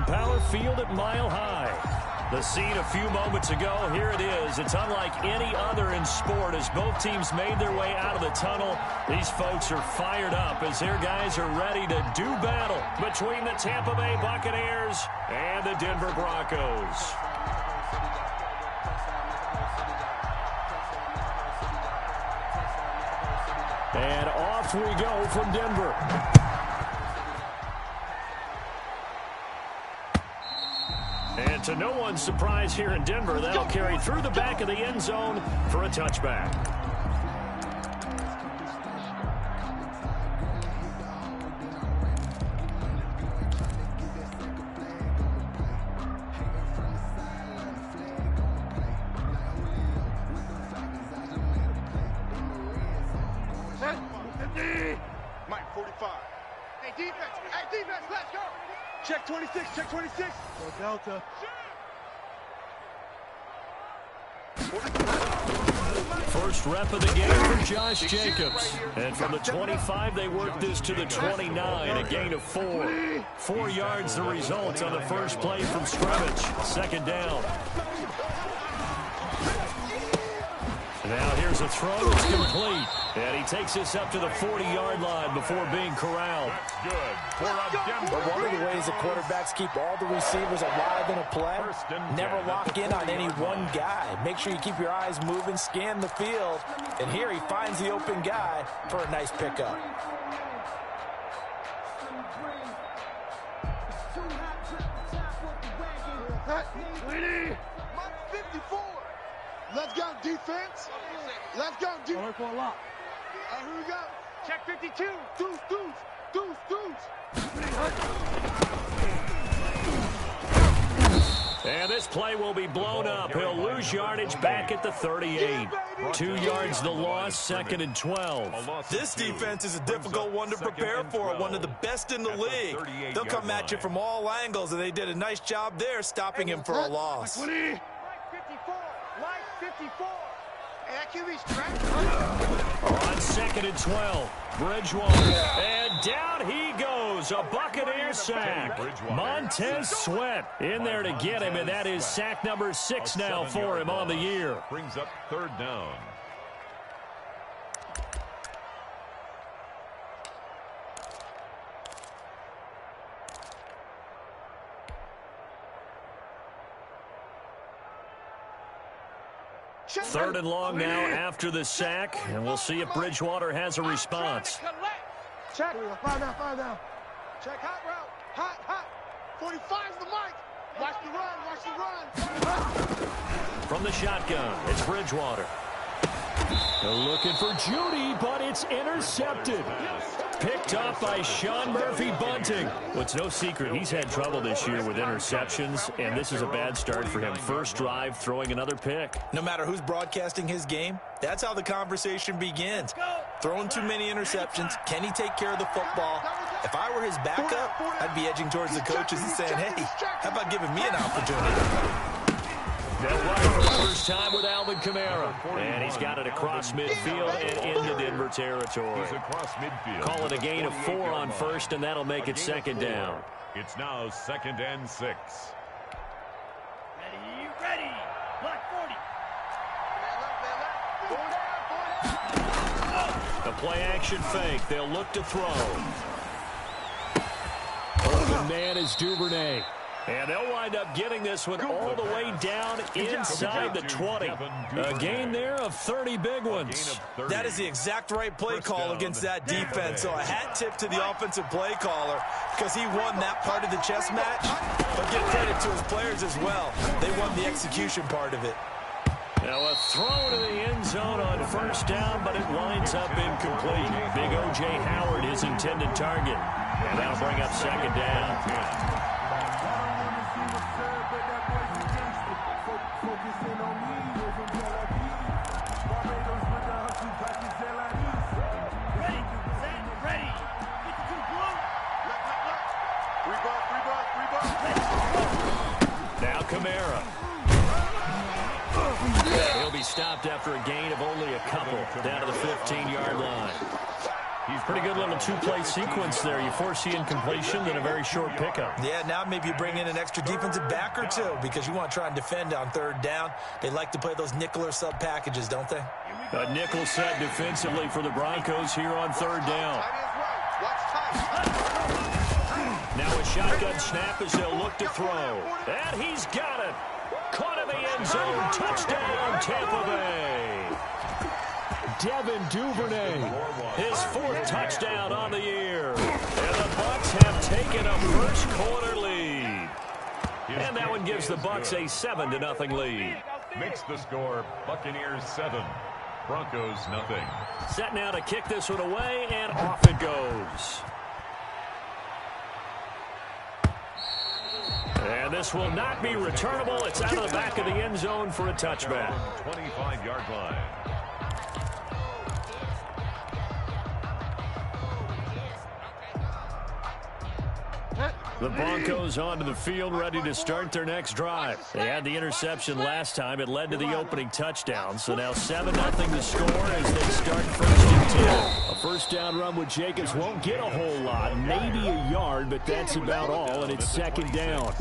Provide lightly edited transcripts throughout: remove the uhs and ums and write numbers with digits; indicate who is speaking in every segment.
Speaker 1: Power Field at Mile High. The scene a few moments ago, here it is. It's unlike any other in sport as both teams made their way out of the tunnel. These folks are fired up as their guys are ready to do battle between the Tampa Bay Buccaneers and the Denver Broncos. And off we go from Denver. And to no one's surprise here in Denver, that'll carry through the back of the end zone for a touchback.
Speaker 2: Mike 45. Hey, defense, let's go. Check 26, check 26. Go Delta.
Speaker 1: First rep of the game for Josh Jacobs. And from the 25, they work this to the 29, a gain of 4. 4 yards the result on the first play from scrimmage. Second down. Now here's a throw that's complete. And he takes this up to the 40-yard line before being corralled.
Speaker 3: Good. But one of the ways the quarterbacks keep all the receivers alive in a play, never lock in on any one guy. Make sure you keep your eyes moving, scan the field. And here he finds the open guy for a nice pickup.
Speaker 2: Mike 54. Let's go, defense. Let's go, defense.
Speaker 4: Work for a lot.
Speaker 2: Here we go. Check 52. Deuce.
Speaker 1: And this play will be blown up. He'll lose yardage back at the 38. 2 yards the loss, second and 12.
Speaker 5: This defense is a difficult one to prepare for, one of the best in the league. They'll come at you from all angles, and they did a nice job there stopping him for a loss.
Speaker 2: Mike 54. Hey, that QB's trapped.
Speaker 1: On second and 12, Bridgewater. And down he goes. A Buccaneer sack. Montez Sweat in there to get him, and that is sack number 6 now for him on the year.
Speaker 3: Brings up third down.
Speaker 1: Third and long now after the sack, and we'll see if Bridgewater has a response.
Speaker 2: Check. 5 down. Check hot route. Hot. 45's the mic. Watch the run.
Speaker 1: From the shotgun, it's Bridgewater. They're looking for Judy, but it's intercepted. Picked up by Sean Murphy-Bunting. Well, it's no secret he's had trouble this year with interceptions, and this is a bad start for him. First drive, throwing another pick.
Speaker 5: No matter who's broadcasting his game, that's how the conversation begins. Throwing too many interceptions, can he take care of the football? If I were his backup, I'd be edging towards the coaches and saying, hey, how about giving me an opportunity?
Speaker 1: They'll run for the first time with Alvin Kamara. And he's got it across midfield and into Denver territory.
Speaker 3: He's across midfield.
Speaker 1: Call it a gain of 4 on first, and that'll make it second down.
Speaker 3: It's now 2nd and 6.
Speaker 4: Ready. Block 40.
Speaker 1: A play-action fake. They'll look to throw. Open man is Duvernay. And they'll wind up getting this one all the way down inside the 20. A gain there of 30 big ones.
Speaker 5: That is the exact right play call against that defense. So a hat tip to the offensive play caller because he won that part of the chess match. But give credit to his players as well. They won the execution part of it.
Speaker 1: Now a throw to the end zone on first down, but it winds up incomplete. Big O.J. Howard, his intended target. And that'll bring up second down. Now Kamara. He'll be stopped after a gain of only a couple down to the 15-yard line. Pretty good little two-play sequence there. You force the incompletion, then a very short pickup.
Speaker 5: Yeah, now maybe you bring in an extra defensive back or two because you want to try and defend on third down. They like to play those nickel or sub packages, don't they?
Speaker 1: A nickel set defensively for the Broncos here on third down. Now a shotgun snap as they'll look to throw. And he's got it. Caught in the end zone. Touchdown, Tampa Bay. Devin Duvernay, his 4th touchdown on the year. And the Bucs have taken a first-quarter lead. And that one gives the Bucs a 7-0 lead.
Speaker 6: Makes the score Buccaneers 7, Broncos 0.
Speaker 1: Set now to kick this one away, and off it goes. And this will not be returnable. It's out of the back of the end zone for a touchback.
Speaker 6: 25-yard line.
Speaker 1: The Broncos onto the field, ready to start their next drive. They had the interception last time. It led to the opening touchdown. So now 7-0 the score as they start 1st and 10. A first down run with Jacobs won't get a whole lot, maybe a yard, but that's about all, and it's 2nd down.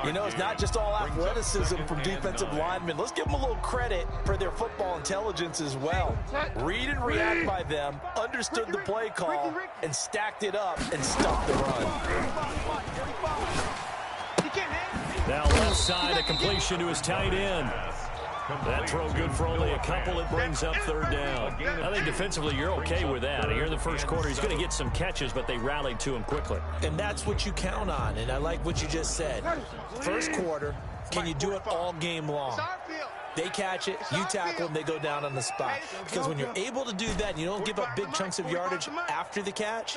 Speaker 5: You know, it's not just all athleticism from defensive linemen. Let's give them a little credit for their football intelligence as well. Read and react by them, understood the play call, and stacked it up and stopped the run.
Speaker 1: Now left side, a completion to his tight end. That throw good for only a couple. It brings up 3rd down. I think defensively you're okay with that. Here in the first quarter, he's going to get some catches, but they rallied to him quickly.
Speaker 5: And that's what you count on, and I like what you just said. First quarter, can you do it all game long? They catch it, you tackle them, they go down on the spot. Because when you're able to do that and you don't give up big chunks of yardage after the catch,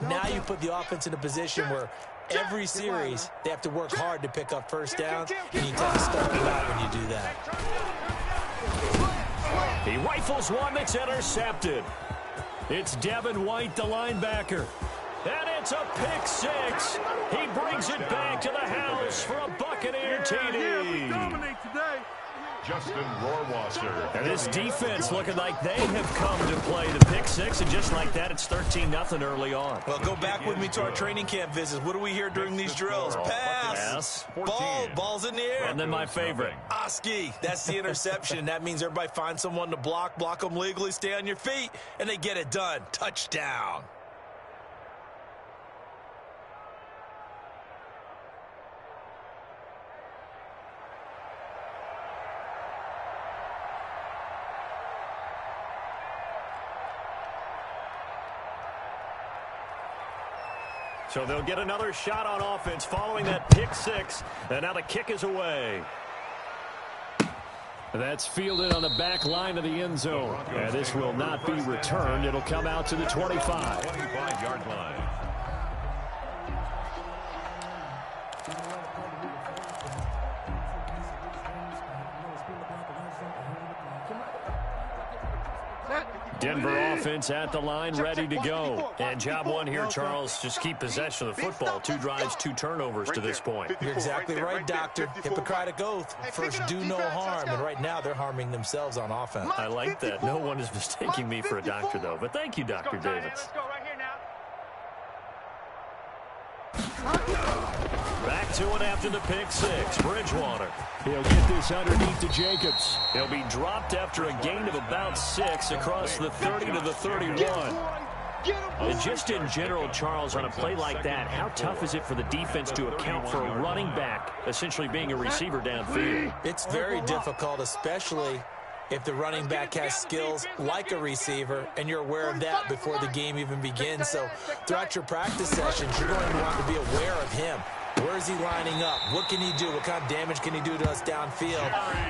Speaker 5: now you put the offense in a position where every series, they have to work hard to pick up first downs, and you tend to start them out when you do that.
Speaker 1: He rifles one that's intercepted. It's Devin White, the linebacker. And it's a pick 6. He brings it back to the house for a Buccaneer TD.
Speaker 6: Justin Rohrwasser.
Speaker 1: And this defense looking like they have come to play the pick 6, and just like that, it's 13-0 early on.
Speaker 5: Well, go back with me to our training camp visits. What do we hear during these drills? Pass. Ball's in the air.
Speaker 1: And then my favorite.
Speaker 5: Oski. That's the interception. That means everybody finds someone to block them legally, stay on your feet, and they get it done. Touchdown.
Speaker 1: So they'll get another shot on offense following that pick 6. And now the kick is away. That's fielded on the back line of the end zone. And this will not be returned. It'll come out to the 25.
Speaker 6: 25-yard line.
Speaker 1: Denver offense at the line, ready to go. And job one here, Charles, just keep possession of the football. 2 drives, 2 turnovers to this point.
Speaker 5: You're exactly right, Doctor. Hippocratic oath. First, do no harm. And right now, they're harming themselves on offense.
Speaker 1: I like that. No one is mistaking me for a doctor, though. But thank you, Dr. Davis. Back to it after the pick 6. Bridgewater. He'll get this underneath to Jacobs. He'll be dropped after a gain of about 6 across the 30 to the 31. And just in general, Charles, on a play like that, how tough is it for the defense to account for a running back essentially being a receiver downfield?
Speaker 5: It's very difficult, especially if the running back has skills like a receiver, and you're aware of that before the game even begins. So throughout your practice sessions, you're going to want to be aware of him. Where is he lining up? What can he do? What kind of damage can he do to us downfield?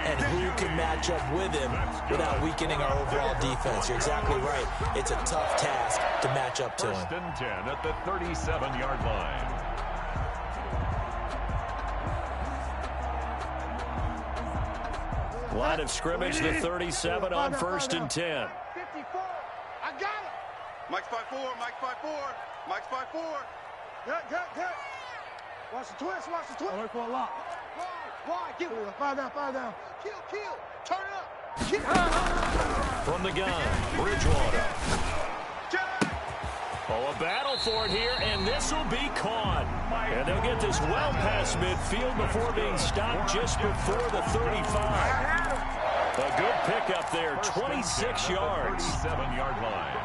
Speaker 5: And who can match up with him without weakening our overall defense? You're exactly right. It's a tough task to match up to him.
Speaker 6: 1st and 10 at the 37-yard line.
Speaker 1: Line of scrimmage, the 37 on 1st and 10.
Speaker 2: 54. I got it. Mike's 5-4. Mike's 5-4. Mike's 5-4. Good. Watch the twist. I'm ready for a lock. Why? Give it. 5 down. Kill. Turn it up.
Speaker 1: From the gun, Bridgewater. Oh, a battle for it here, and this will be caught. And they'll get this well past midfield before being stopped just before the 35. A good pickup there, 26 yards.
Speaker 6: 37-yard line.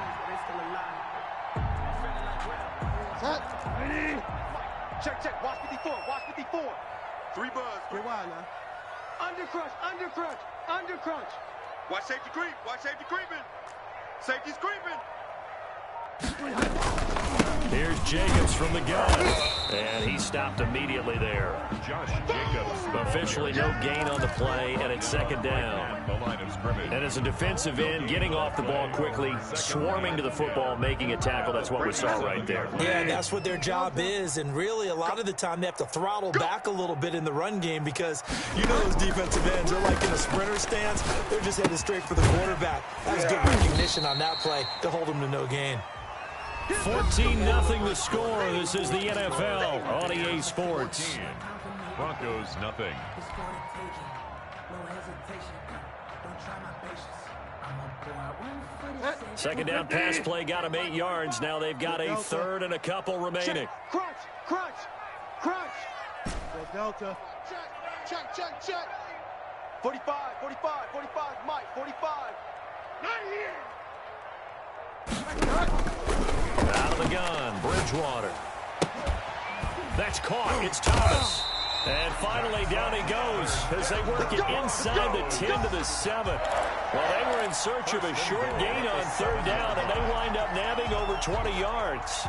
Speaker 2: Check. Watch 54. 3 buzz. Get wide now. Under crunch. Watch safety creeping. Safety's creeping.
Speaker 1: Here's Jacobs from the gun, and he stopped immediately there.
Speaker 6: Josh Jacobs.
Speaker 1: Officially no gain on the play, and it's second down.
Speaker 6: The line of scrimmage.
Speaker 1: And as a defensive end, getting off the ball quickly, swarming to the football, making a tackle, that's what we saw right there.
Speaker 5: Yeah, that's what their job is, and really a lot of the time they have to throttle back a little bit in the run game because you know those defensive ends are like in a sprinter stance. They're just headed straight for the quarterback. That was good recognition on that play to hold them to no gain.
Speaker 1: 14-0 the score. This is the NFL on EA Sports.
Speaker 6: Broncos nothing.
Speaker 1: Second down pass play got them 8 yards. Now they've got a third and a couple remaining.
Speaker 2: Crunch. Delta. Check. 45, Mike, 45. Not here.
Speaker 1: Out of the gun, Bridgewater. That's caught. It's Thomas. And finally, down he goes as they work it inside the 10 to the 7. Well, they were in search of a short gain on third down, and they wind up nabbing over 20 yards.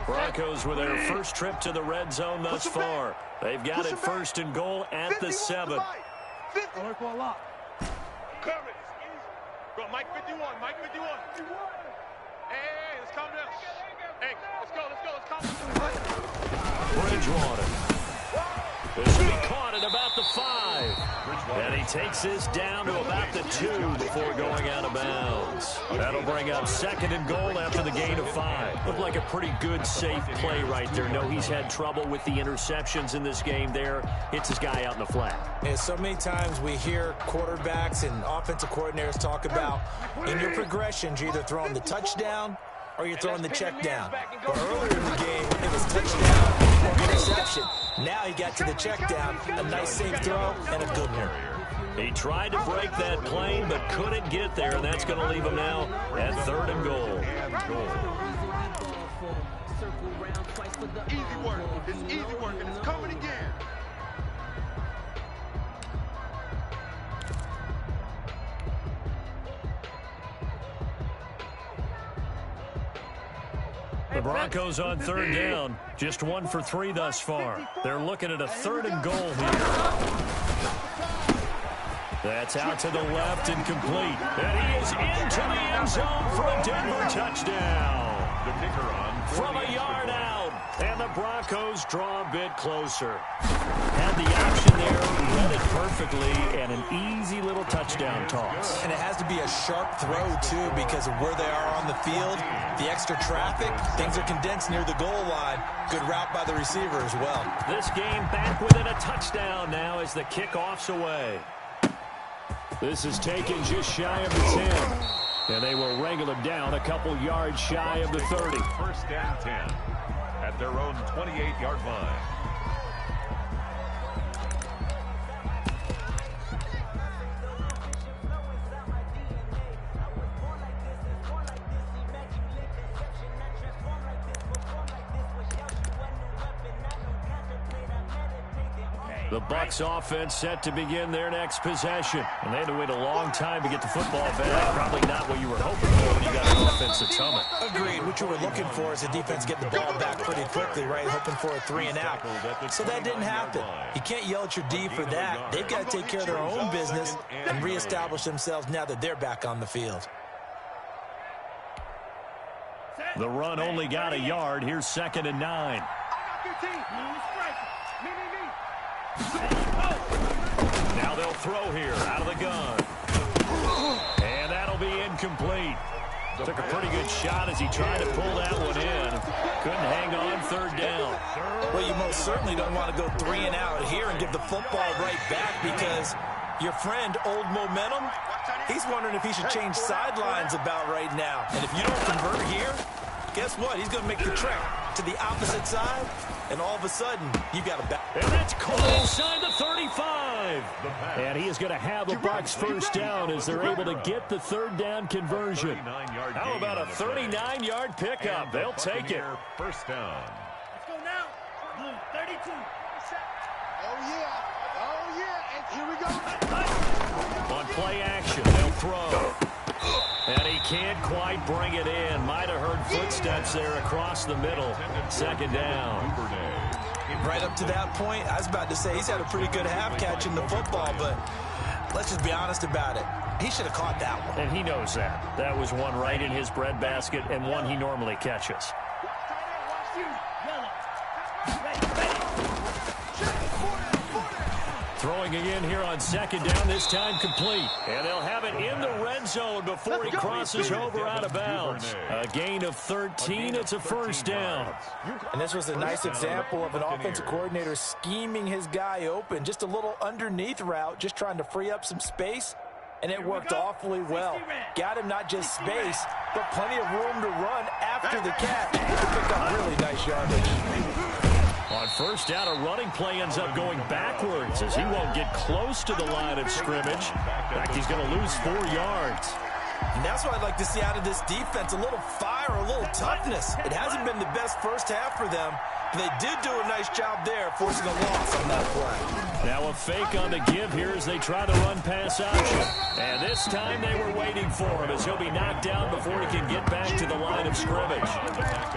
Speaker 1: Broncos with their first trip to the red zone thus far. They've got it first and goal at the 7.
Speaker 2: Go, Mike 51. Hey, let's calm down. Hey, let's go.
Speaker 1: Bridgewater. This will be caught at about the 5. And he takes this down to about the 2 before going out of bounds. That'll bring up second and goal after the gain of 5. Looked like a pretty good, safe play right there. No, he's had trouble with the interceptions in this game there. Hits his guy out in the flat.
Speaker 5: And so many times we hear quarterbacks and offensive coordinators talk about in your progressions, you're either throwing the touchdown or you're throwing the check down. But earlier in the game, it was touchdown or interception. Now he got to the check down, a nice safe throw, and a good one.
Speaker 1: He tried to break that plane, but couldn't get there, and that's going to leave him now at third and goal.
Speaker 2: Easy work. It's easy work, and it's coming again.
Speaker 1: The Broncos on third down. Just 1 for 3 thus far. They're looking at a third and goal here. That's out to the left and complete. And he is into the end zone for a Denver touchdown.
Speaker 6: The kicker on
Speaker 1: From a yard out. And the Broncos draw a bit closer. Had the option there, read it perfectly, and an easy little touchdown toss.
Speaker 5: And it has to be a sharp throw, too, because of where they are on the field. The extra traffic, things are condensed near the goal line. Good route by the receiver as well.
Speaker 1: This game back within a touchdown now as the kickoff's away. This is taken just shy of the 10. And they will wrangle him down a couple yards shy of the 30.
Speaker 6: First and 10 at their own 28-yard line.
Speaker 1: The Bucs offense set to begin their next possession. And they had to wait a long time to get the football back. Probably not what you were hoping for when you got an offense that's humming.
Speaker 5: Agreed. What you were looking for is the defense getting the ball back pretty quickly, right? Hoping for a 3 and out. So that didn't happen. You can't yell at your D for that. They've got to take care of their own business and reestablish themselves now that they're back on the field.
Speaker 1: The run only got a yard. Here's second and 9. Now they'll throw here out of the gun. And that'll be incomplete. Took a pretty good shot as he tried to pull that one in. Couldn't hang on third down.
Speaker 5: Well, you most certainly don't want to go 3 and out here and give the football right back because your friend, old momentum, He's wondering if he should change sidelines about right now. And if you don't convert here, guess what? He's going to make the trek to the opposite side, and all of a sudden, you've got a back.
Speaker 1: And that's caught inside the 35. And he is going to have a Bucs first down as they're able to get the third down conversion. How about a 39-yard pickup? They'll take it.
Speaker 6: First down.
Speaker 4: Let's go now. Blue, 32.
Speaker 2: Oh, yeah. Oh, yeah. And here we go.
Speaker 1: On play action, they'll throw. And he can't quite bring it in. Might have heard footsteps there across the middle. Second down.
Speaker 5: Right up to that point, I was about to say he's had a pretty good half catching the football, but let's just be honest about it. He should have caught that one.
Speaker 1: And he knows that. That was one right in his breadbasket and one he normally catches. Throwing again here on second down, this time complete. And they'll have it in the red zone before he crosses over out of bounds. A gain of 13, it's a first down.
Speaker 3: And this was a nice example of an offensive coordinator scheming his guy open. Just a little underneath route, just trying to free up some space. And it worked awfully well. Got him not just space, but plenty of room to run after the catch to pick up really nice yardage.
Speaker 1: On first down, a running play ends up going backwards as he won't get close to the line of scrimmage. In fact, he's going to lose 4 yards.
Speaker 5: And that's what I'd like to see out of this defense, a little fire, a little toughness. It hasn't been the best first half for them, but they did do a nice job there forcing a loss on that play.
Speaker 1: Now a fake on the give here as they try to run pass option. And this time they were waiting for him as he'll be knocked down before he can get back to the line of scrimmage.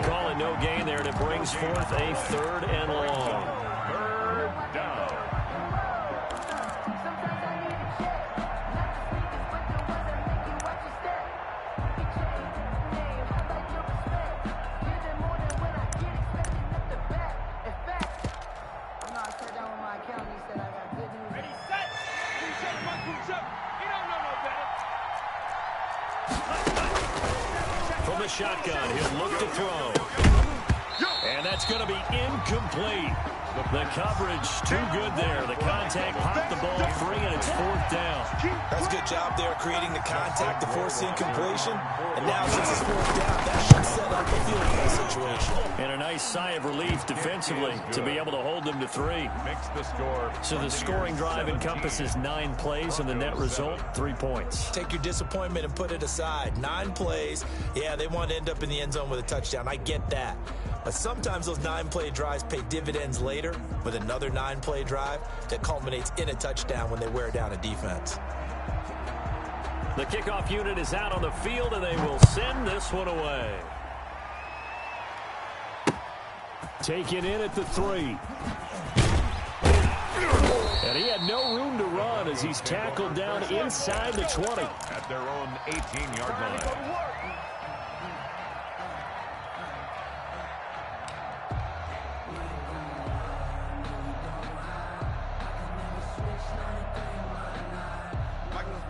Speaker 1: Call it no gain there, and it brings forth a 3rd and long.
Speaker 6: Third down.
Speaker 1: From the shotgun, he'll look to throw. And that's going to be incomplete. The coverage too good there. The contact popped the ball free, and it's 4th down.
Speaker 5: That's a good job there creating the contact to force the incompletion. And now since it's 4th down, that should set up the field goal situation.
Speaker 1: And a nice sigh of relief defensively to be able to hold them to 3.
Speaker 6: Makes the score.
Speaker 1: So the scoring drive encompasses 9 plays, and the net result, 3 points.
Speaker 5: Take your disappointment and put it aside. 9 plays. Yeah, they want to end up in the end zone with a touchdown. I get that. But sometimes those 9-play drives pay dividends later with another 9-play drive that culminates in a touchdown when they wear down a defense.
Speaker 1: The kickoff unit is out on the field, and they will send this one away. Taken in at the 3. And he had no room to run as he's tackled down inside the 20.
Speaker 6: At their own 18-yard line.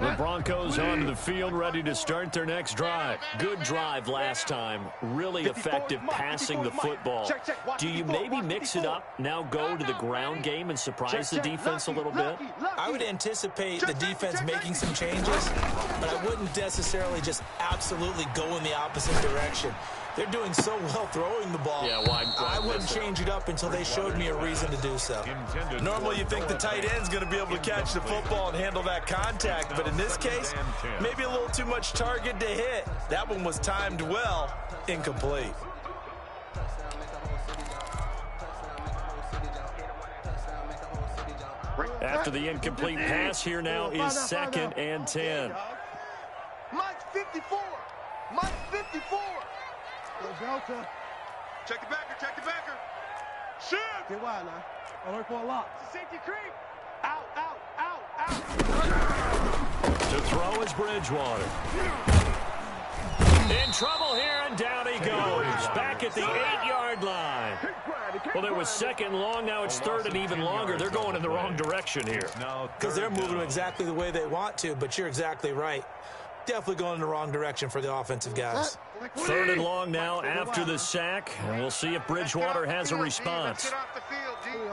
Speaker 1: The Broncos onto the field, ready to start their next drive. Good drive last time. Really effective passing the football. Do you maybe mix it up, now go to the ground game and surprise the defense a little bit?
Speaker 5: I would anticipate the defense making some changes, but I wouldn't necessarily just absolutely go in the opposite direction. They're doing so well throwing the ball.
Speaker 1: Yeah, why
Speaker 5: I wouldn't change it up until they showed me a reason to do so. Normally you think the tight end's going to be able to catch the football and handle that contact, but in this case, maybe a little too much target to hit. That one was timed well, incomplete.
Speaker 1: After the incomplete pass, here now is 2nd and 10.
Speaker 2: Mike 54. Mike 54. Delta. Check the backer, check the backer. Shoot! Get wide now. I'll work for a lot. Safety creep. Out, out, out, out.
Speaker 1: To throw is Bridgewater. In trouble here, and down he goes. Back at the 8-yard line. Well, there was 2nd long, now it's 3rd and even longer. They're going in the wrong direction here.
Speaker 5: Because they're moving them exactly the way they want to, but you're exactly right. Definitely going in the wrong direction for the offensive guys.
Speaker 1: 3rd and long now after the sack, and we'll see if Bridgewater has a response.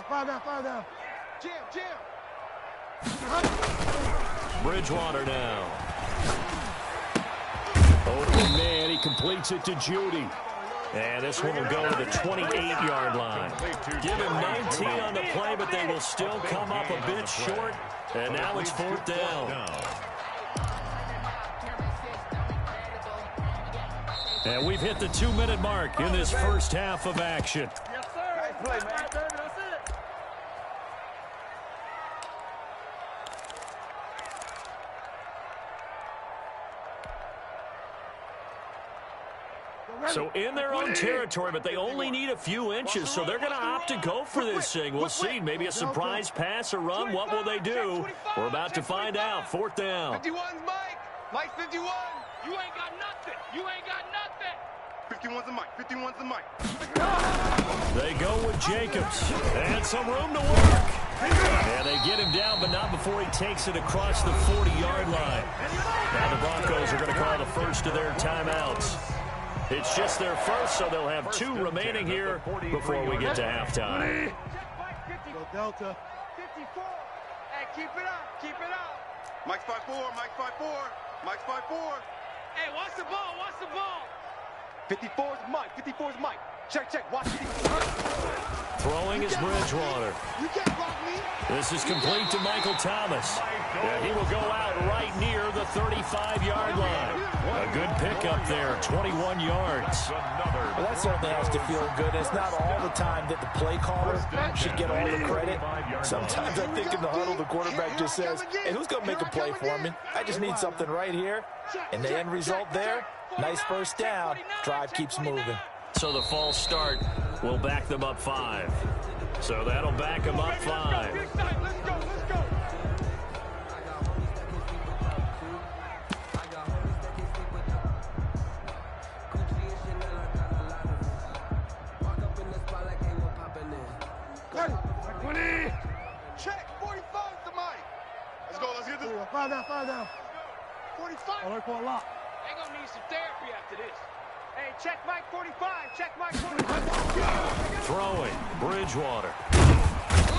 Speaker 2: Find out. Jim.
Speaker 1: Bridgewater now. Open man, he completes it to Judy. And this one will go to the 28-yard line. Give him 19 on the play, but they will still come up a bit short. And now it's 4th down. And we've hit the 2-minute mark in this first half of action.
Speaker 2: Yes, sir. Nice play, man. That's it.
Speaker 1: So in their own territory, but they only need a few inches, so they're going to opt to go for this thing. We'll see. Maybe a surprise pass or run. What will they do? We're about to find out. 4th down.
Speaker 2: 51's Mike. Mike 51. You ain't got nothing. You ain't got nothing. 51's the Mike. 51's the Mike.
Speaker 1: They go with Jacobs. And some room to work. And they get him down, but not before he takes it across the 40-yard line. Now the Broncos are going to call the first of their timeouts. It's just their first, so they'll have 2 remaining here before we get to halftime.
Speaker 2: Delta. 54. Hey, keep it up. Keep it up. Mike's 5'4". Mike's 5'4". Mike's 5'4". Hey, watch the ball. Watch the ball. 54's Mike. 54's Mike. Check. Watch it.
Speaker 1: Throwing is Bridgewater.
Speaker 2: You can't block me.
Speaker 1: This is complete to Michael Thomas. And he will go out right near the 35-yard line. A good pickup there, 21 yards.
Speaker 3: Well, that certainly has to feel good. It's not all the time that the play caller should get all the credit. Sometimes I think in the huddle, the quarterback just says, hey, who's going to make a play for me? I just need something right here. And the end result there, nice first down. Drive keeps moving.
Speaker 1: So the false start will back them up 5. So that'll back them up 5.
Speaker 2: Let's go. Check. 45's the Mike. Let's go. Let's get this. 5 down. 45. Alert for a lock. They're going to need some therapy after this. Hey, check Mike 45. Check Mike 45.
Speaker 1: Throwing, Bridgewater.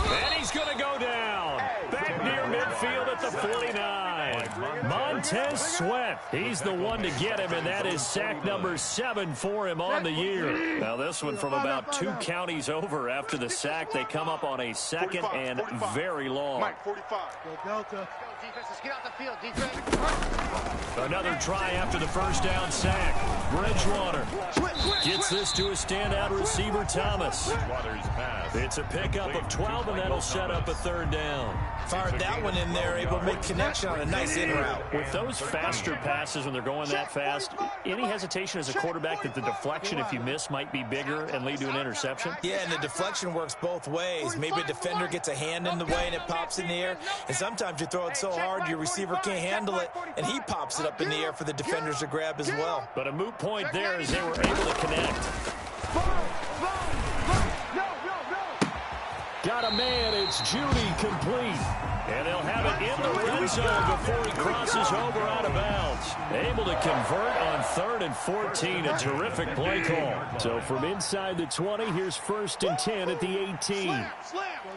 Speaker 1: And he's going to go down. Back near midfield at the 49. Montez Sweat. He's the one to get him, and that is sack number 7 for him on the year. Now this one from about 2 counties over after the sack. They come up on a second and very long.
Speaker 2: Mike 45. Go Delta.
Speaker 4: Defense, let's get out the field. Defense.
Speaker 1: Another try after the first down sack. Bridgewater gets this to a standout receiver, Thomas. It's a pickup of 12, and that'll set up a 3rd down.
Speaker 5: Fired that one in there, able to make connection on a nice in route.
Speaker 1: With those faster passes when they're going that fast, any hesitation as a quarterback that the deflection, if you miss, might be bigger and lead to an interception?
Speaker 5: Yeah, and the deflection works both ways. Maybe a defender gets a hand in the way and it pops in the air. And sometimes you throw it so hard your receiver can't handle it, and he pops it up in the air for the defenders to grab as well.
Speaker 1: But a moot point there as they were able to connect. Got a man, it's Judy complete. And they'll have it in the red zone before he crosses over out of bounds. Able to convert on 3rd and 14, a terrific play call. So from inside the 20, here's 1st and 10 at the 18.
Speaker 2: Slam.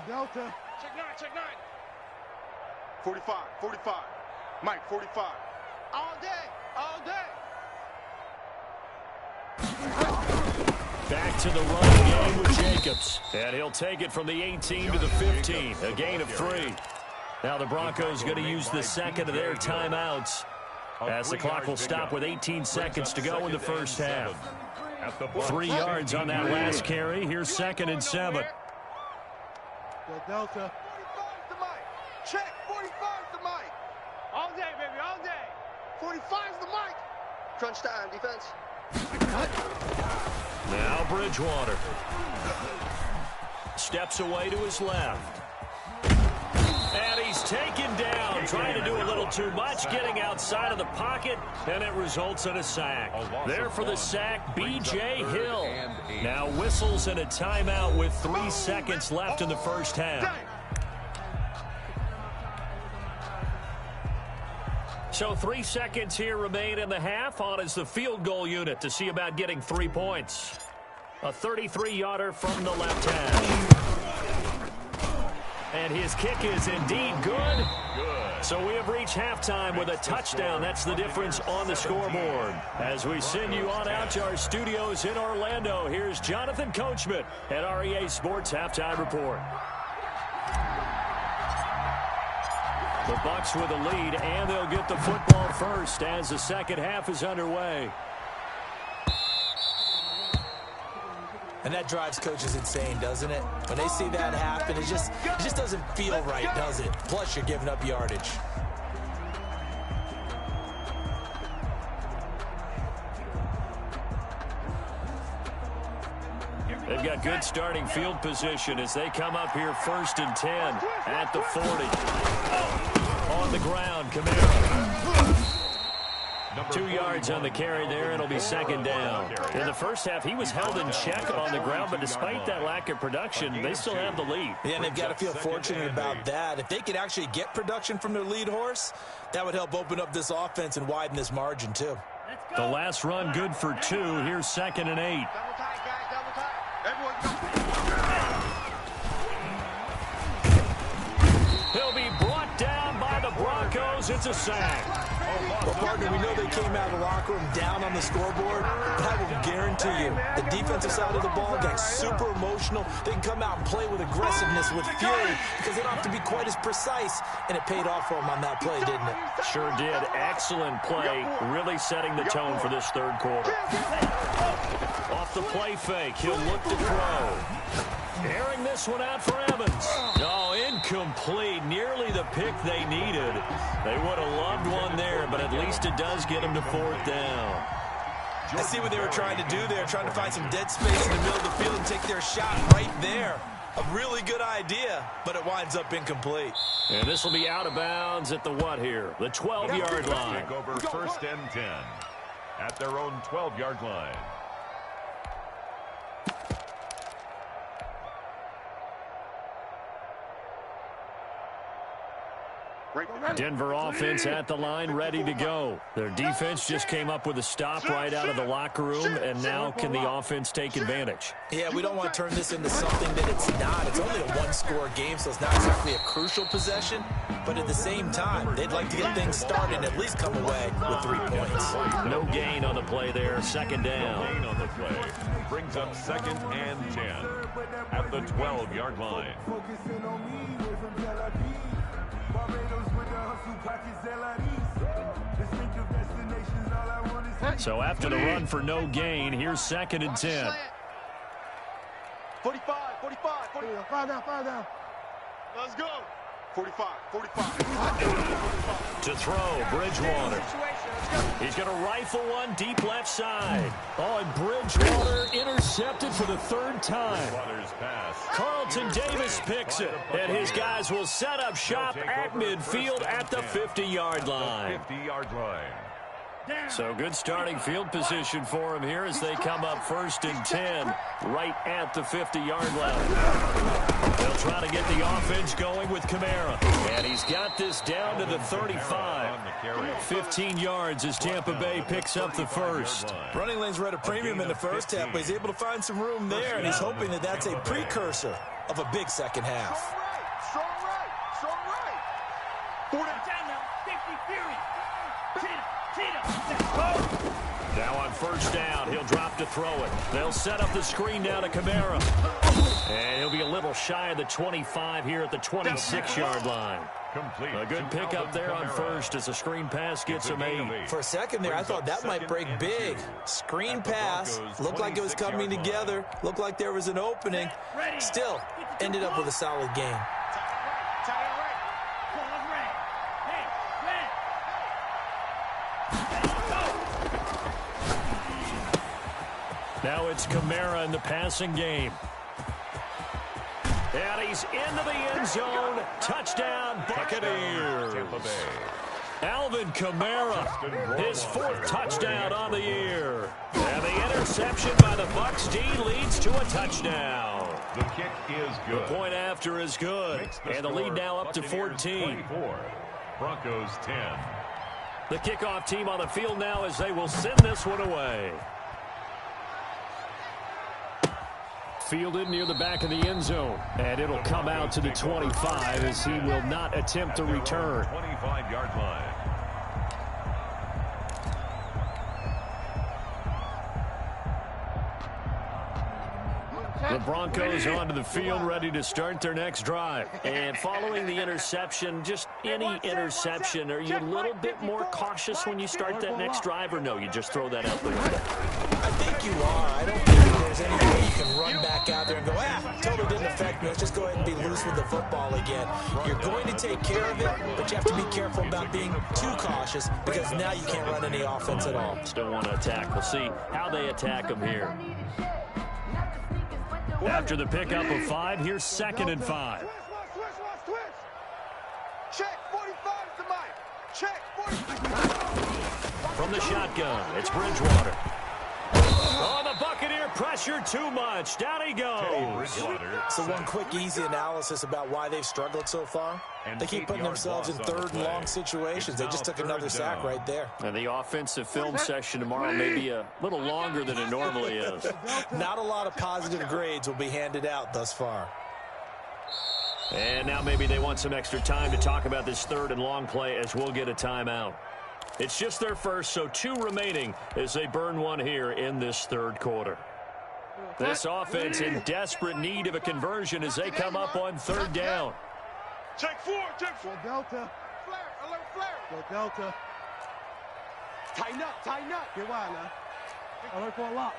Speaker 2: Delta. Check 9. 45. Mike 45. All day.
Speaker 1: Back to the running game with Jacobs. And he'll take it from the 18 to the 15, a gain of 3. Now the Broncos going to use the second of their timeouts as the clock will stop with 18 seconds to go in the first half. 3 yards on that last carry. Here's 2nd and 7.
Speaker 2: Go Delta. 45's the Mike. Check. 45's the Mike. All day, baby. All day. 45's the Mike. Crunch time, defense.
Speaker 1: Now Bridgewater steps away to his left. And he's taken down, trying to do a little too much, getting outside of the pocket, and it results in a sack. There for the sack, B.J. Hill. Now whistles and a timeout with 3 seconds left in the first half. So 3 seconds here remain in the half. On is the field goal unit to see about getting 3 points. A 33-yarder from the left hash. And his kick is indeed good. So we have reached halftime with a touchdown. That's the difference on the scoreboard. As we send you on out to our studios in Orlando, here's Jonathan Coachman at REA Sports Halftime Report. The Bucs with a lead, and they'll get the football first as the second half is underway.
Speaker 3: And that drives coaches insane, doesn't it? When they see that happen, it just doesn't feel right, does it? Plus, you're giving up yardage.
Speaker 1: They've got good starting field position as they come up here 1st and 10 at the 40. On the ground, Kamara. 2 yards on the carry there. It'll be second down. In the first half, he was held in check on the ground, but despite that lack of production, they still have the lead.
Speaker 3: Yeah, and they've got to feel fortunate about that. If they could actually get production from their lead horse, that would help open up this offense and widen this margin, too.
Speaker 1: The last run good for 2. Here's 2nd and 8.
Speaker 4: Double tight, guys, double tight.
Speaker 2: Everyone go.
Speaker 1: He'll be brought down by the Broncos. It's a sack.
Speaker 3: Well, partner, we know they came out of the locker room down on the scoreboard, but I will guarantee you the defensive side of the ball got super emotional. They can come out and play with aggressiveness, with fury, because they don't have to be quite as precise, and it paid off for them on that play, didn't it?
Speaker 1: Sure did. Excellent play, really setting the tone for this third quarter. Off the play fake, he'll look to throw. Airing this one out for Evans. Oh, incomplete. Nearly the pick they needed. They would have loved one there, but at least it does get them to 4th down.
Speaker 3: I see what they were trying to do there, trying to find some dead space in the middle of the field and take their shot right there. A really good idea, but it winds up incomplete.
Speaker 1: And this will be out of bounds at the what here? The 12-yard line.
Speaker 6: Take over 1st and 10 at their own 12-yard line.
Speaker 1: Denver offense at the line, ready to go. Their defense just came up with a stop right out of the locker room, and now can the offense take advantage?
Speaker 3: Yeah, we don't want to turn this into something that it's not. It's only a one-score game, so it's not exactly a crucial possession. But at the same time, they'd like to get things started and at least come away with 3 points.
Speaker 1: No gain on the play there, second down.
Speaker 6: No gain on the play. Brings up 2nd and 10 at the 12-yard line.
Speaker 1: So after the run for no gain, here's 2nd and 10.
Speaker 2: 45. 5 down. Let's go. 45.
Speaker 1: To throw, Bridgewater. He's going to rifle one deep left side. Oh, and Bridgewater intercepted for the 3rd time. Carlton Davis picks it, and his guys will set up shop at midfield at the 50-yard line. So good starting field position for him here as they come up 1st and 10 right at the 50-yard line. They'll try to get the offense going with Kamara. And he's got this down to the 35. 15 yards as Tampa Bay picks up the first.
Speaker 3: Running lanes were at a premium in the first half, but he's able to find some room there, and he's hoping that that's a precursor of a big second half.
Speaker 2: Strong right. 40.
Speaker 1: Now on 1st down, he'll drop to throw it. They'll set up the screen down to Kamara. And he'll be a little shy of the 25 here at the 26-yard line. A good pickup there on 1st as the screen pass gets him 8.
Speaker 3: For a second there, I thought that might break big. Screen pass, looked like it was coming together, looked like there was an opening. Still, ended up with a solid game.
Speaker 1: Now it's Kamara in the passing game. And he's into the end zone. Touchdown, Buccaneers. Alvin Kamara, his 4th touchdown on the year. And the interception by the Bucs D leads to a touchdown.
Speaker 6: The kick is good.
Speaker 1: The point after is good. And the lead now up to 14.
Speaker 6: 24, Broncos 10.
Speaker 1: The kickoff team on the field now as they will send this one away. fielded near the back of the end zone. And it'll come out to the 25 as he will not attempt to return.
Speaker 6: 25-yard line.
Speaker 1: The Broncos onto the field, ready to start their next drive.
Speaker 7: And following the interception, just any interception, are you a little bit more cautious when you start that next drive, or no, you just throw that out the window?
Speaker 3: I think you are. I don't think there's any way you can run back out there and go, totally didn't affect me. Let's just go ahead and be loose with the football again. You're going to take care of it, but you have to be careful about being too cautious because now you can't run any offense at all.
Speaker 7: Still want to attack. We'll see how they attack them here.
Speaker 1: After the pickup of 5, here's 2nd and 5.
Speaker 2: Check 45 to Mike. Check 45.
Speaker 1: From the shotgun, it's Bridgewater. Oh, the Buccaneer pressure too much. Down he goes.
Speaker 3: So one quick, easy analysis about why they've struggled so far. They keep putting themselves in 3rd and long situations. They just took another sack right there.
Speaker 7: And the offensive film session tomorrow may be a little longer than it normally is.
Speaker 3: Not a lot of positive grades will be handed out thus far.
Speaker 1: And now maybe they want some extra time to talk about this 3rd and long play as we'll get a timeout. It's just their first, so 2 remaining as they burn one here in this 3rd quarter. This offense in desperate need of a conversion as they come up on 3rd down.
Speaker 2: Check 4, check 4. Go Delta. Flare, alert flare. Go Delta. Tighten up. Get wide now. Alert for a lock.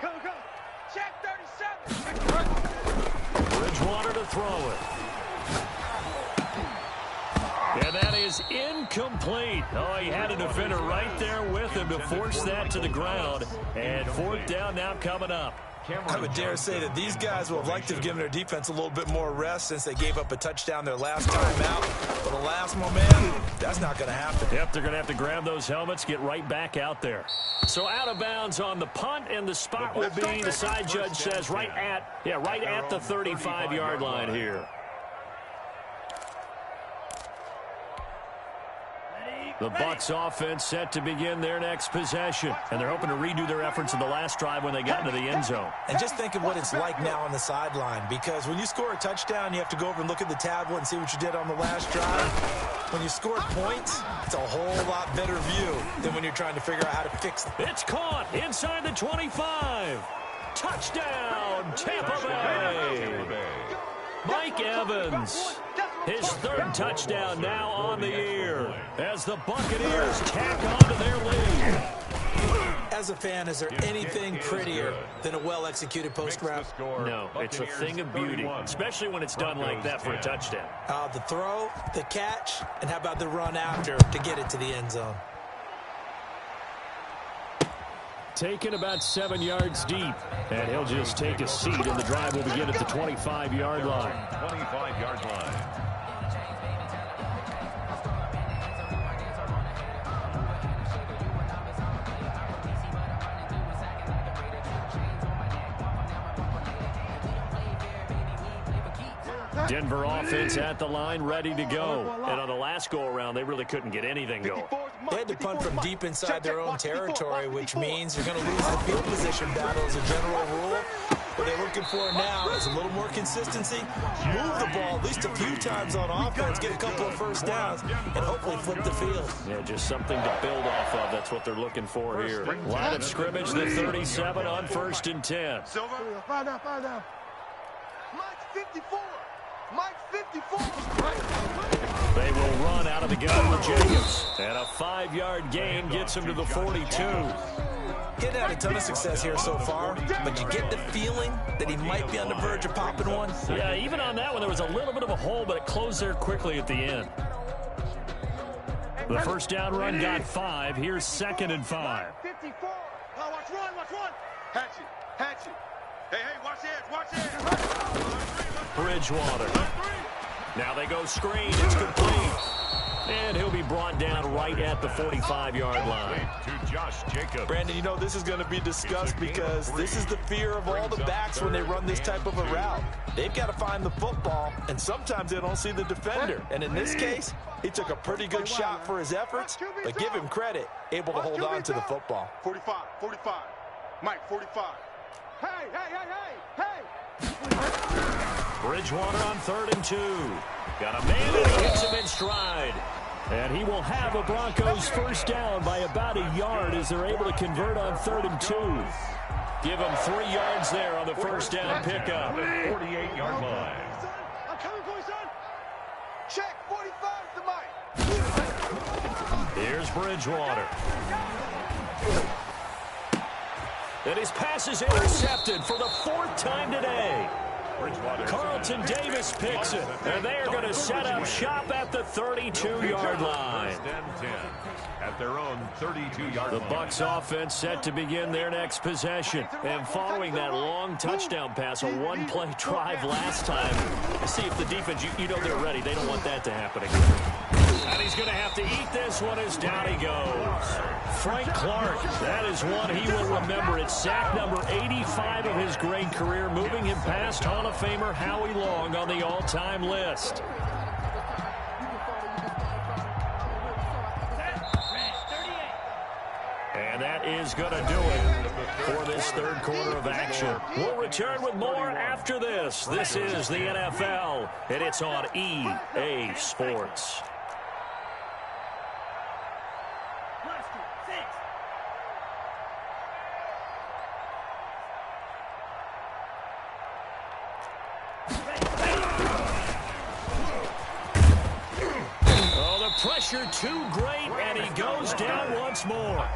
Speaker 2: Go. Check 37.
Speaker 1: Bridgewater to throw it. And that is incomplete. Oh, he had a defender right there with him to force that to the ground. And 4th down now coming up.
Speaker 3: I would dare say that these guys would have liked to have given their defense a little bit more rest since they gave up a touchdown their last time out. But the last man, that's not going to happen.
Speaker 1: Yep, they're going to have to grab those helmets, get right back out there. So out of bounds on the punt, and the spot will be, the side judge says, right at the 35-yard line here. The Bucs offense set to begin their next possession. And they're hoping to redo their efforts in the last drive when they got into the end zone.
Speaker 3: And just think of what it's like now on the sideline. Because when you score a touchdown, you have to go over and look at the tablet and see what you did on the last drive. When you score points, it's a whole lot better view than when you're trying to figure out how to fix it.
Speaker 1: It's caught inside the 25. Touchdown, Tampa Bay. Mike Evans. His 3rd touchdown now on the year as the Buccaneers tack onto their lead.
Speaker 3: As a fan, is there anything prettier than a well-executed post-route?
Speaker 1: No, it's a thing of beauty, especially when it's done like that for a touchdown.
Speaker 3: The throw, the catch, and how about the run after to get it to the end zone?
Speaker 1: Taken about 7 yards deep, and he'll just take a seat, and the drive will begin at the 25-yard line.
Speaker 6: 25-yard line.
Speaker 1: Denver offense at the line, ready to go. And on the last go-around, they really couldn't get anything going.
Speaker 3: They had to punt from deep inside their own territory, which means you're going to lose the field position battle as a general rule. What they're looking for now is a little more consistency, move the ball at least a few times on offense, get a couple of first downs, and hopefully flip the field.
Speaker 1: Yeah, just something to build off of. That's what they're looking for here. Line of scrimmage, the 37 on 1st and 10.
Speaker 2: Silver. Find out. Mike 54. Mike 54.
Speaker 1: They will run out of the gun with Jacobs. And a 5-yard gain gets him to the 42.
Speaker 3: He's had a ton of success here so far, but you get the feeling that he might be on the verge of popping one.
Speaker 1: Yeah, even on that one, there was a little bit of a hole, but it closed there quickly at the end. The first down run got 5. Here's 2nd and 5.
Speaker 2: 54. Watch run. Hatchet. Hey, watch the edge.
Speaker 1: Bridgewater. Now they go screen. It's complete. And he'll be brought down right at the 45-yard line.
Speaker 6: To Josh Jacobs.
Speaker 3: Brandon, you know this is going to be discussed because this is the fear of all the backs when they run this type of a route. They've got to find the football, and sometimes they don't see the defender. And in this case, he took a pretty good shot for his efforts, but give him credit, able to hold on to the football.
Speaker 2: 45. Mike, 45. Hey.
Speaker 1: Bridgewater on 3rd and 2. Got a man and he gets him in stride. And he will have a Broncos first down by about a yard as they're able to convert on 3rd and 2. Give him 3 yards there on the first down pickup.
Speaker 6: 48-yard line.
Speaker 2: I'm coming for you, son. Check 45 to Mike.
Speaker 1: Here's Bridgewater. And his pass is intercepted for the 4th time today. Carlton Davis picks it, and they are going to set up shop at the 32-yard line.
Speaker 6: At their own 32-yard
Speaker 1: The
Speaker 6: line.
Speaker 1: Bucs offense set to begin their next possession. And following that long touchdown pass, a one-play drive last time, see if the defense, you know they're ready. They don't want that to happen again. And he's going to have to eat this one as down he goes. Frank Clark, that is one he will remember. It's sack number 85 of his great career, moving him past Hall of Famer Howie Long on the all-time list. And that is going to do it for this 3rd quarter of action. We'll return with more after this. This is the NFL, and it's on EA Sports. Pressure too great, and he goes down once more.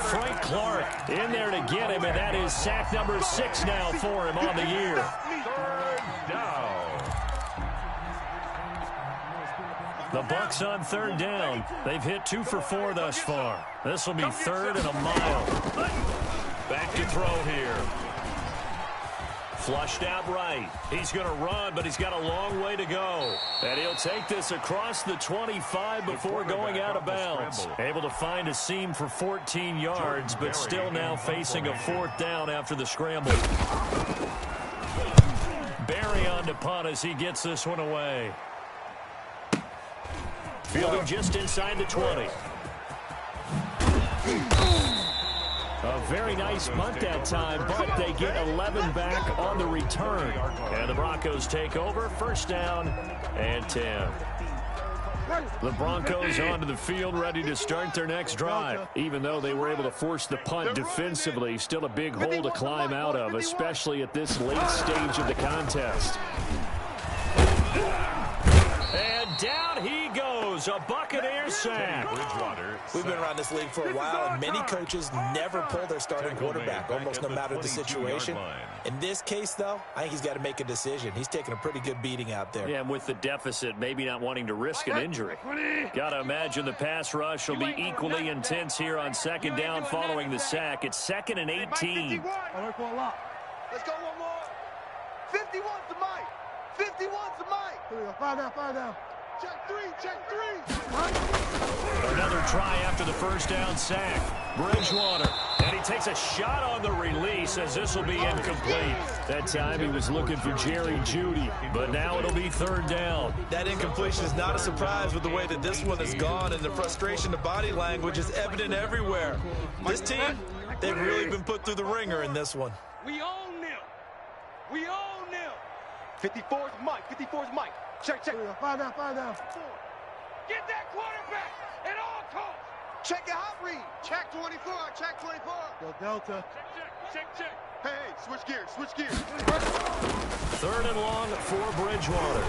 Speaker 1: Frank Clark in there to get him, and that is sack number 6 now for him on the year.
Speaker 6: 3rd down.
Speaker 1: The Bucs on 3rd down. They've hit 2 for 4 thus far. This will be 3rd and a mile. Back to throw here. Flushed out right. He's going to run, but he's got a long way to go. And he'll take this across the 25 before going out of bounds. Able to find a seam for 14 yards, but still now facing a 4th down after the scramble. Barry on to punt as he gets this one away. Fielding just inside the 20. A very nice punt that time, but they get 11 back on the return. And the Broncos take over, 1st down and 10. The Broncos onto the field, ready to start their next drive. Even though they were able to force the punt defensively, still a big hole to climb out of, especially at this late stage of the contest. And down he goes, a Buccaneer sack.
Speaker 5: We've been around this league for a while, and many coaches never pull their starting quarterback, almost no matter the situation. In this case, though, I think he's got to make a decision. He's taking a pretty good beating out there.
Speaker 1: Yeah, and with the deficit, maybe not wanting to risk an injury. Got to imagine the pass rush will be equally intense here on 2nd down following the sack. It's 2nd and 18.
Speaker 2: Let's go one more. 51 to Mike. 51 to Mike. 5 down. Check 3.
Speaker 1: Another try after the 1st down sack. Bridgewater. And he takes a shot on the release as this will be incomplete. That time he was looking for Jerry Jeudy, but now it'll be 3rd down.
Speaker 5: That incompletion is not a surprise with the way that this one has gone, and the frustration, the body language is evident everywhere. This team, they've really been put through the ringer in this one.
Speaker 2: We own them. 54's Mike. Check. 5 down. Get that quarterback at all costs. Check your hot read. Check 24. Go Delta. Check. Hey, switch gears.
Speaker 1: 3rd and long for Bridgewater.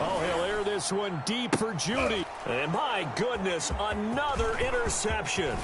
Speaker 1: Oh, he'll air this one deep for Jeudy. And my goodness, another interception.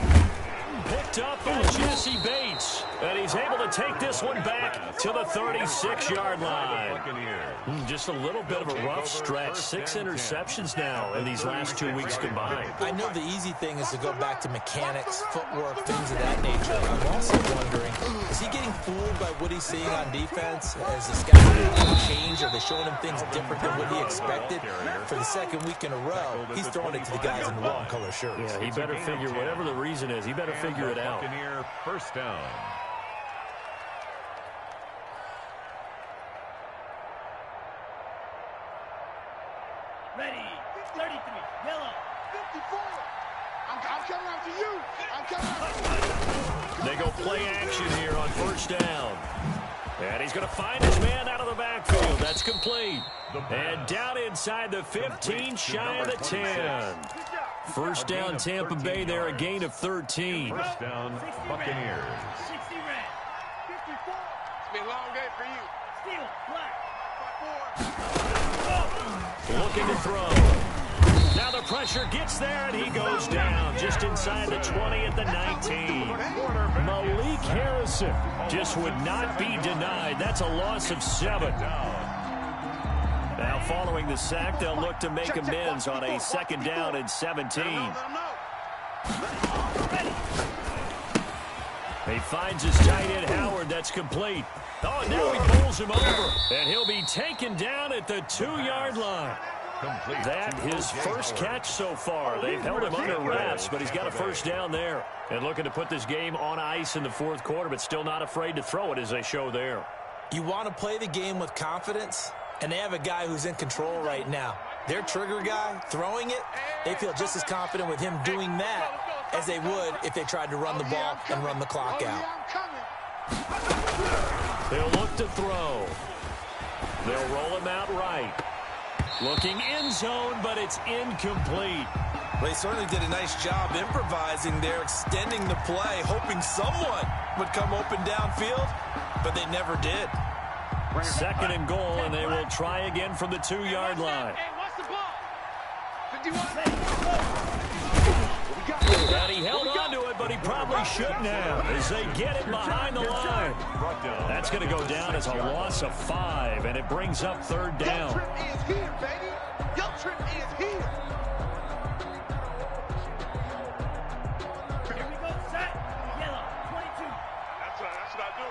Speaker 1: Picked up by Jesse Bates. And he's able to take this one back to the 36-yard line. Just a little bit of a rough stretch. 6 interceptions now in these last 2 weeks combined.
Speaker 5: I know the easy thing is to go back to mechanics, footwork, things of that nature. I'm also wondering, is he getting fooled by what he's seeing on defense? As the scouting change, are they showing him things different than what he expected? For the 2nd week in a row, he's throwing it to the guys in the wrong color shirts.
Speaker 1: Yeah, he better figure, whatever the reason is, he better figure it out.
Speaker 6: Buccaneer 1st down.
Speaker 8: Ready, 33, yellow.
Speaker 2: 54. I'm coming after you.
Speaker 1: They go play action here on 1st down. And he's going to find his man out of the backfield. That's complete. And down inside the 15, shy of the 10. First down, Tampa Bay there, a gain of 13.
Speaker 6: First down, Buccaneers.
Speaker 8: 60 red.
Speaker 2: It's been a long day for you.
Speaker 8: Steal, black.
Speaker 1: Looking to throw. Now the pressure gets there, and he goes down just inside the 20 at the 19. Malik Harrison just would not be denied. That's a loss of 7. Now following the sack, they'll look to make amends on a second down and 17. He finds his tight end, Howard. That's complete. Oh, now he pulls him over, and he'll be taken down at the 2-yard line. That his first catch so far. They've held him under wraps, but he's got a first down there. And looking to put this game on ice in the fourth quarter, but still not afraid to throw it as they show there.
Speaker 3: You want to play the game with confidence, and they have a guy who's in control right now. Their trigger guy throwing it, they feel just as confident with him doing that as they would if they tried to run the ball and run the clock out.
Speaker 1: They'll look to throw. They'll roll him out right. Looking end zone, but it's incomplete.
Speaker 5: They certainly did a nice job improvising there, extending the play, hoping someone would come open downfield, but they never did.
Speaker 1: Second and goal, and they will try again from the 2-yard line.
Speaker 2: Hey, watch the ball. 51.
Speaker 1: And he held on to it, but he probably shouldn't have as they get it behind the line. That's going to go down as a loss of 5, and it brings up third down.
Speaker 2: Your trip is here, baby. Your trip is here.
Speaker 8: Here we go, set. Yellow, 22.
Speaker 2: That's what I do.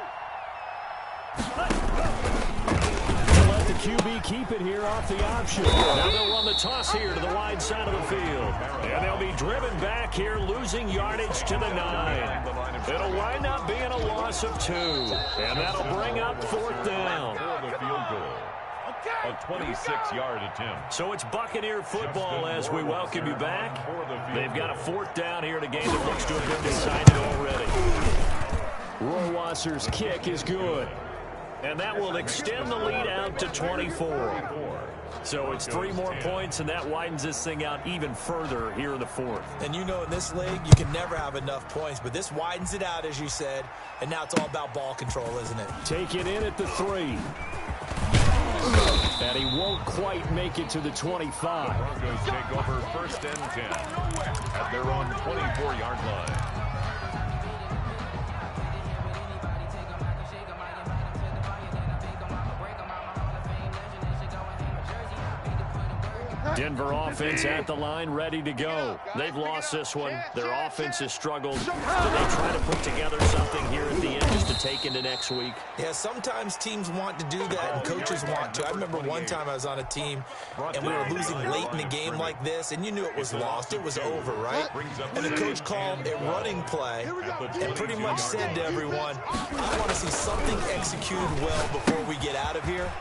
Speaker 1: They'll let the QB keep it here off the option. Now they'll run the toss here to the wide side of the field. And they'll be driven back here, losing yardage to the 9. It'll wind up being a loss of 2. And that'll bring up fourth down.
Speaker 6: For the field goal. A 26-yard attempt.
Speaker 1: So it's Buccaneer football as we welcome you back. They've got a fourth down here in a game that looks to have been decided already. Rohrwasser's kick is good. And that will extend the lead out to 24. So it's 3 more points, and that widens this thing out even further here in the fourth.
Speaker 3: And you know in this league, you can never have enough points, but this widens it out, as you said, and now it's all about ball control, isn't it?
Speaker 1: Take it in at the 3. And he won't quite make it to the 25.
Speaker 6: Broncos take over first and 10 at their own 24-yard line.
Speaker 1: Denver offense at the line, ready to go. They've lost this one. Their offense has struggled. Do they try to put together something here at the end just to take into next week?
Speaker 3: Yeah, sometimes teams want to do that and coaches want to. I remember one time I was on a team and we were losing late in the game like this, and you knew it was lost. It was over, right? And the coach called a running play and pretty much said to everyone, I want to see something executed well before we get out of here.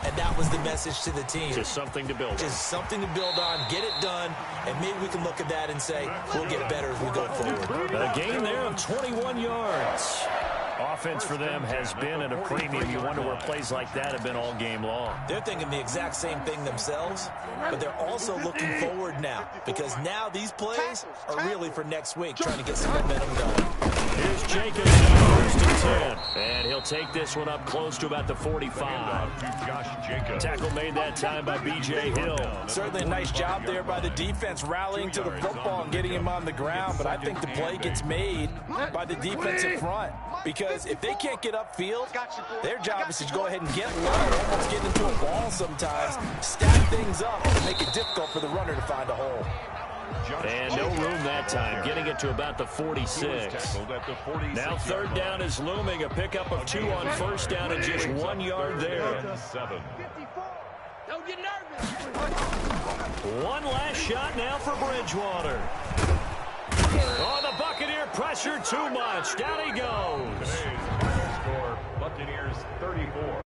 Speaker 3: And that was the message to the team.
Speaker 1: Just something to build on.
Speaker 3: Just something to build on, get it done, and maybe we can look at that and say, we'll get better as we go forward.
Speaker 1: A gain there of 21 yards. Offense for them has been at a premium. You wonder where plays like that have been all game long.
Speaker 3: They're thinking the exact same thing themselves, but they're also looking forward now, because now these plays are really for next week, trying to get some momentum going.
Speaker 1: Here's Jacobs on first and 10, and he'll take this one up close to about the 45. Tackle made that time by B.J. Hill.
Speaker 3: Certainly a nice job there by the defense, rallying to the football and getting him on the ground, but I think the play gets made by the defensive front, because if they can't get upfield, their job is to go ahead and get low, almost get into a ball sometimes, stack things up, and make it difficult for the runner to find a hole.
Speaker 1: And no room that time, getting it to about the 46. Now third down is looming, a pickup of 2 on first down and just 1 yard there.
Speaker 2: Don't get nervous.
Speaker 1: One last shot now for Bridgewater. Oh, the Buccaneer pressure too much. Down he goes.
Speaker 6: Score, Buccaneers 34.